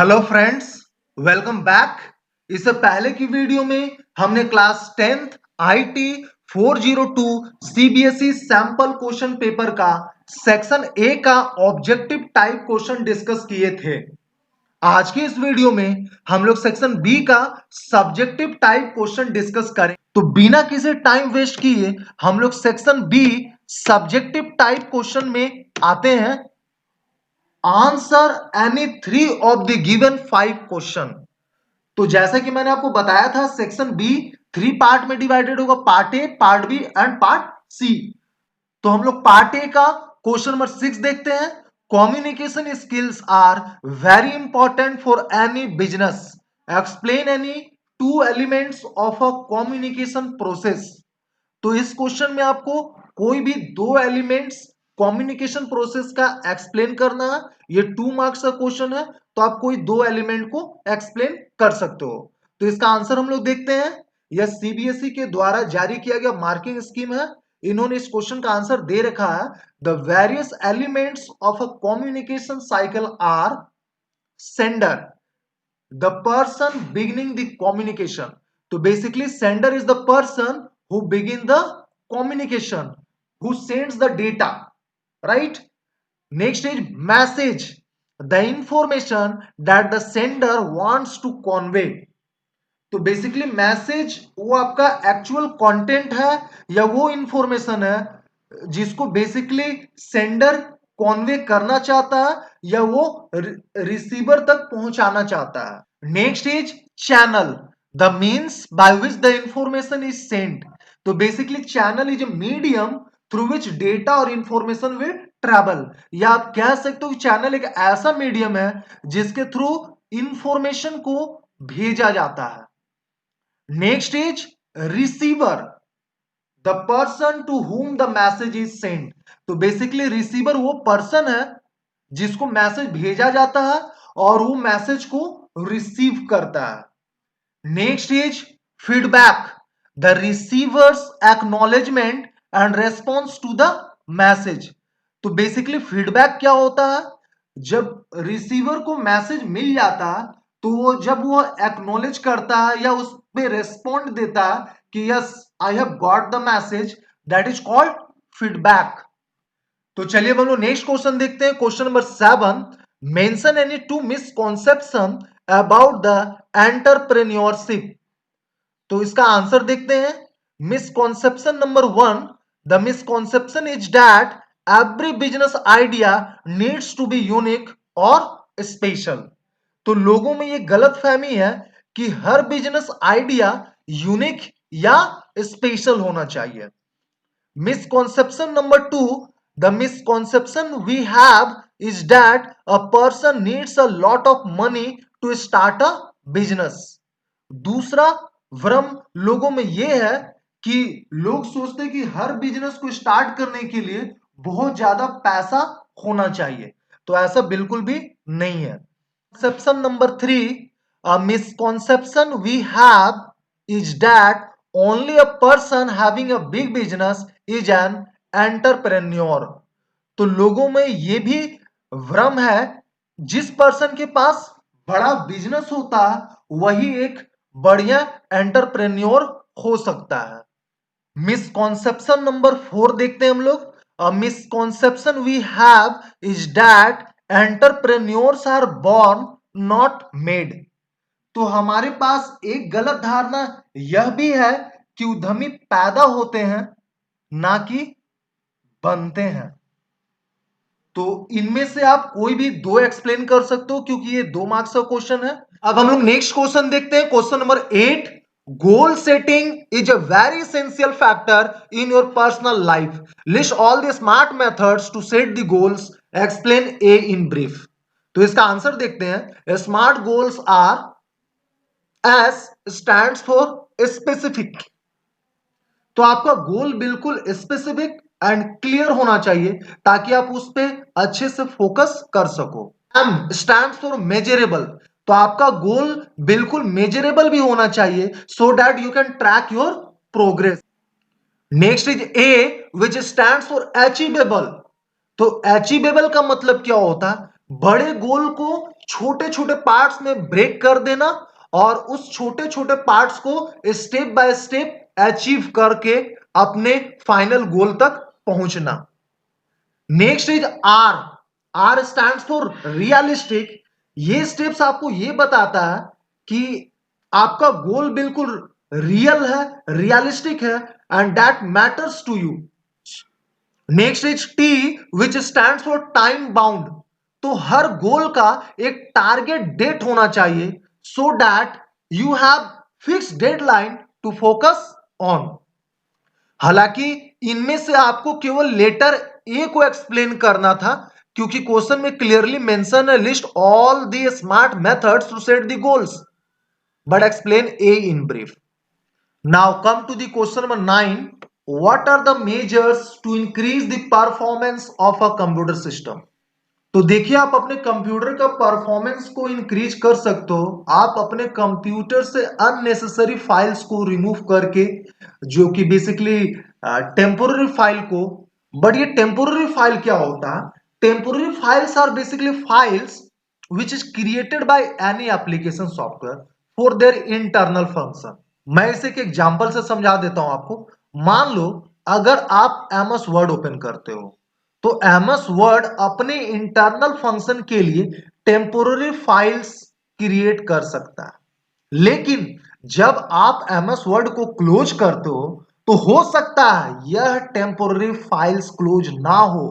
Hello friends, welcome back. इससे पहले की वीडियो में हमने class 10th IT 402 CBSE sample question paper का सेक्शन ए का ऑब्जेक्टिव टाइप क्वेश्चन डिस्कस किए थे। आज की इस वीडियो में हम लोग सेक्शन बी का सब्जेक्टिव टाइप क्वेश्चन डिस्कस करें। तो बिना किसी टाइम वेस्ट किए हम लोग section B subjective type question में आते हैं। Answer any 3 of the given 5 question. तो जैसा कि मैंने आपको बताया था, सेक्शन बी 3 पार्ट में डिवाइडेड होगा, part A, part B and part C. तो हम लोग पार्ट ए का क्वेश्चन नंबर 6 देखते हैं। Communication skills are very important for any business. Explain any 2 elements of a communication process. तो इस क्वेश्चन में आपको कोई भी 2 एलिमेंट्स कम्युनिकेशन प्रोसेस का एक्सप्लेन करना है। ये 2 मार्क्स का क्वेश्चन है, तो आप कोई 2 एलिमेंट को एक्सप्लेन कर सकते हो। तो इसका आंसर हम लोग देखते हैं। यह सीबीएसई के द्वारा जारी किया गया मार्किंग स्कीम है। इन्होंने इस क्वेश्चन का आंसर दे रखा है, the various elements of a communication cycle are sender, the person beginning the communication. तो basically sender is the person who begin the communication, who sends the data, right? Next is message, the information that the sender wants to convey. तो basically message वो आपका actual content है या वो information है जिसको basically sender Conway करना चाहता है या वो रिसीवर तक पहुंचाना चाहता है। Next is channel, the means by which the information is sent. तो basically channel is a medium through which data और इंफॉर्मेशन विल ट्रेवल, या आप कह सकते हो चैनल एक ऐसा मीडियम है जिसके थ्रू इंफॉर्मेशन को भेजा जाता है। Next is receiver, the person to whom the message is sent. तो बेसिकली रिसीवर वो पर्सन है जिसको मैसेज भेजा जाता है और वो मैसेज को रिसीव करता है। Next is feedback, the receiver's acknowledgement and response to the message. तो बेसिकली फीडबैक क्या होता है, जब रिसीवर को मैसेज मिल जाता है तो वो जब वो एक्नॉलेज करता है या उस पे रेस्पॉन्ड देता है कि yes I have got the message, that is called feedback. तो चलिए हम लोग नेक्स्ट क्वेश्चन देखते हैं। Question number 7, mention any 2 misconception about the entrepreneurship. तो इसका आंसर देखते हैं। Misconception number 1, the misconception is that every business idea needs to be unique और स्पेशल। तो लोगों में ये गलत फहमी है कि हर बिजनेस आइडिया यूनिक या स्पेशल होना चाहिए। Misconception number 2, the misconception we have is that a person needs a lot of money to start a business. दूसरा भ्रम लोगों में यह है कि लोग सोचते हैं कि हर बिजनेस को स्टार्ट करने के लिए बहुत ज्यादा पैसा होना चाहिए। तो ऐसा बिल्कुल भी नहीं है। Conception number 3, a misconception we have is that only a person having a big business is an entrepreneur. तो लोगों में ये भी भ्रम है, जिस पर्सन के पास बड़ा बिजनेस होता है वही एक बढ़िया एंटरप्रेन्योर हो सकता है। मिसकॉन्सेप्शन नंबर 4 देखते हैं हम लोग। A misconception we have is that entrepreneurs are born not made. तो हमारे पास एक गलत धारणा यह भी है कि उद्यमी पैदा होते हैं ना कि बनते हैं। तो इनमें से आप कोई भी 2 एक्सप्लेन कर सकते हो क्योंकि ये 2 मार्क्स का क्वेश्चन है। अब हम लोग नेक्स्ट क्वेश्चन देखते हैं। Question number 8, goal setting is a very essential factor in your personal life, list all the SMART methods to set the goals, explain a in brief. तो इसका आंसर देखते हैं। SMART goals are, S stands for specific. तो आपका goal बिल्कुल specific and clear होना चाहिए ताकि आप उस पर अच्छे से फोकस कर सको। M stands for measurable. तो आपका गोल बिल्कुल मेजरेबल भी होना चाहिए so that you can track your progress. Next is A which stands for achievable. तो अचीवेबल का मतलब क्या होता है, बड़े गोल को छोटे छोटे पार्ट्स में ब्रेक कर देना और उस छोटे छोटे पार्ट्स को स्टेप बाय स्टेप अचीव करके अपने फाइनल गोल तक पहुंचना। Next is R. R stands for realistic. ये स्टेप्स आपको ये बताता है कि आपका गोल बिल्कुल रियल है, रियलिस्टिक है and that matters to you. Next is T which stands for time bound. तो हर गोल का एक टारगेट डेट होना चाहिए so that you have fix deadline to focus on. हालांकि इनमें से आपको केवल लेटर ए को एक्सप्लेन करना था क्योंकि क्वेश्चन में क्लियरली मेंशन है list all the SMART methods to set the goals but explain a in brief. Now come to the question number 9। What are the measures to increase the performance of a computer system. तो देखिए आप अपने computer का performance को increase कर सकते हो आप अपने कंप्यूटर से अननेसेसरी फाइल्स को रिमूव करके, जो कि बेसिकली टेम्पोररी फाइल को। बट ये टेम्पोररी फाइल क्या होता है? Temporary files are basically files which is created by any application software for their internal function. मैं इसे एक एग्जांपल से समझा देता हूं आपको। मान लो अगर आप एमएस वर्ड ओपन करते हो तो एमएस वर्ड अपने इंटरनल फंक्शन के लिए टेम्पोररी फाइल्स क्रिएट कर सकता है, लेकिन जब आप एमएस वर्ड को क्लोज करते हो तो हो सकता है यह टेम्पोररी फाइल्स क्लोज ना हो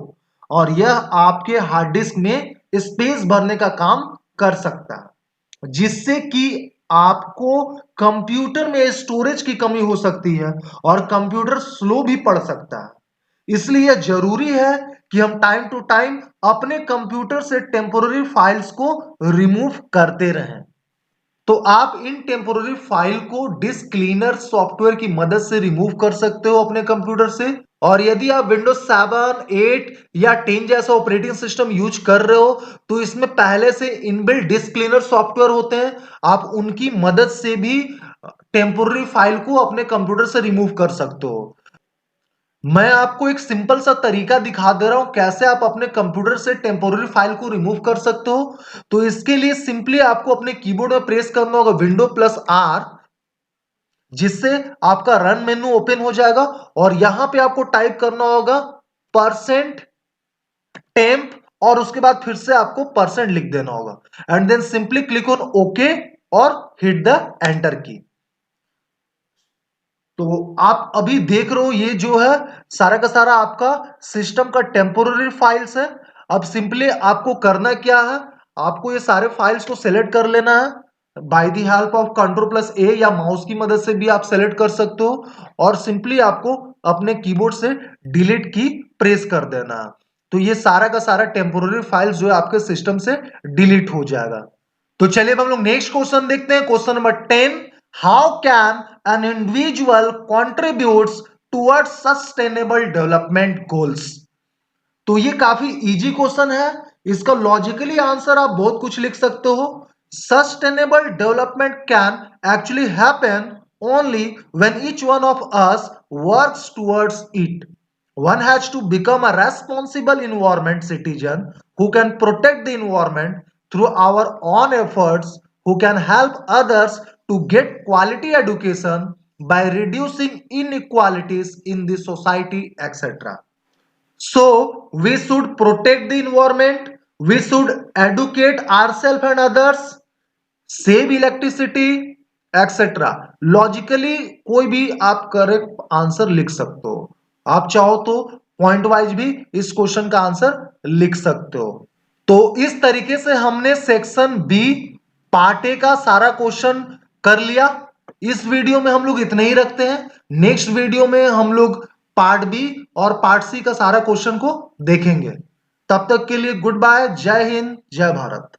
और यह आपके हार्ड डिस्क में स्पेस भरने का काम कर सकता है, जिससे कि आपको कंप्यूटर में स्टोरेज की कमी हो सकती है और कंप्यूटर स्लो भी पड़ सकता है। इसलिए जरूरी है कि हम टाइम टू टाइम अपने कंप्यूटर से टेम्पोररी फाइल्स को रिमूव करते रहें। तो आप इन टेम्पोररी फाइल को डिस्क क्लीनर सॉफ्टवेयर की मदद से रिमूव कर सकते हो अपने कंप्यूटर से। और यदि आप विंडोज 7, 8 या 10 जैसा ऑपरेटिंग सिस्टम यूज कर रहे हो तो इसमें पहले से इनबिल्ट डिस्क क्लीनर सॉफ्टवेयर होते हैं, आप उनकी मदद से भी टेम्पोररी फाइल को अपने कंप्यूटर से रिमूव कर सकते हो। मैं आपको एक सिंपल सा तरीका दिखा दे रहा हूं कैसे आप अपने कंप्यूटर से टेम्पोररी फाइल को रिमूव कर सकते हो। तो इसके लिए सिंपली आपको अपने कीबोर्ड में प्रेस करना होगा विंडो प्लस आर, जिससे आपका रन मेनू ओपन हो जाएगा और यहां पे आपको टाइप करना होगा परसेंट टेम्प और उसके बाद फिर से आपको परसेंट लिख देना होगा and then simply click on okay और हिट द एंटर की। तो आप अभी देख रहे हो ये जो है सारा का सारा आपका सिस्टम का टेम्पोररी फाइल्स है। अब सिंपली आपको करना क्या है, आपको ये सारे फाइल्स को सिलेक्ट कर लेना है by the help of control plus A या माउस की मदद से भी आप सिलेक्ट कर सकते हो और सिंपली आपको अपने कीबोर्ड से डिलीट की प्रेस कर देना है। तो ये सारा का सारा टेम्पोररी फाइल्स जो है आपके सिस्टम से डिलीट हो जाएगा। तो चलिए अब हम लोग नेक्स्ट क्वेश्चन देखते हैं। Question number 10। How can an individual contributes towards sustainable development goals. तो ये काफी इजी क्वेश्चन है, इसका लॉजिकली आंसर आप बहुत कुछ लिख सकते हो। Sustainable development can actually happen only when each one of us works towards it. One has to become a responsible environment citizen who can protect the environment through our own efforts, who can help others to get quality education by reducing inequalities in the society, etc. So, we should protect the environment, we should educate ourselves and others, save electricity, etc. Logically कोई भी आप correct answer लिख सकते हो। आप चाहो तो point wise भी इस क्वेश्चन का आंसर लिख सकते हो। तो इस तरीके से हमने सेक्शन बी पार्ट ए का सारा क्वेश्चन कर लिया। इस वीडियो में हम लोग इतना ही रखते हैं। नेक्स्ट वीडियो में हम लोग पार्ट बी और पार्ट सी का सारा क्वेश्चन को देखेंगे। तब तक के लिए गुड बाय, जय हिंद, जय भारत।